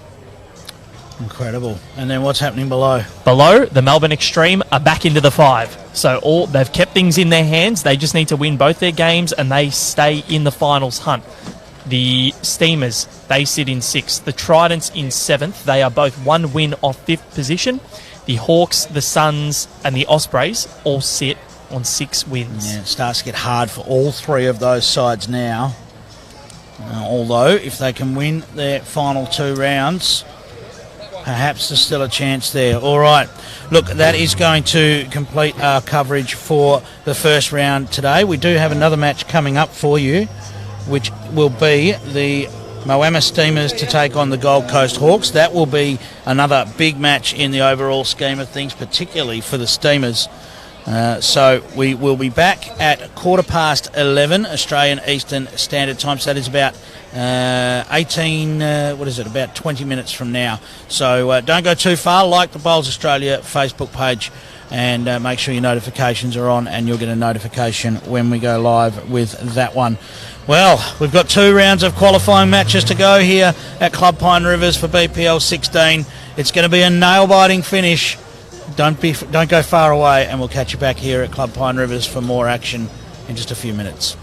Incredible. And then what's happening below? Below, the Melbourne Extreme are back into the 5. So they've kept things in their hands. They just need to win both their games and they stay in the finals hunt. The Steamers, they sit in 6th. The Tridents in 7th. They are both 1 win off 5th position. The Hawks, the Suns and the Ospreys all sit on 6 wins. Yeah, it starts to get hard for all 3 of those sides now. Although, if they can win their final 2 rounds, perhaps there's still a chance there. All right. Look, that is going to complete our coverage for the first round today. We do have another match coming up for you, which will be the Moama Steamers to take on the Gold Coast Hawks. That will be another big match in the overall scheme of things, particularly for the Steamers. So we will be back at 11:15 Australian Eastern Standard Time. So that is about about 20 minutes from now. So don't go too far. Like the Bowls Australia Facebook page and make sure your notifications are on and you'll get a notification when we go live with that one. Well, we've got 2 rounds of qualifying matches to go here at Club Pine Rivers for BPL16. It's going to be a nail-biting finish. Don't go far away, and we'll catch you back here at Club Pine Rivers for more action in just a few minutes.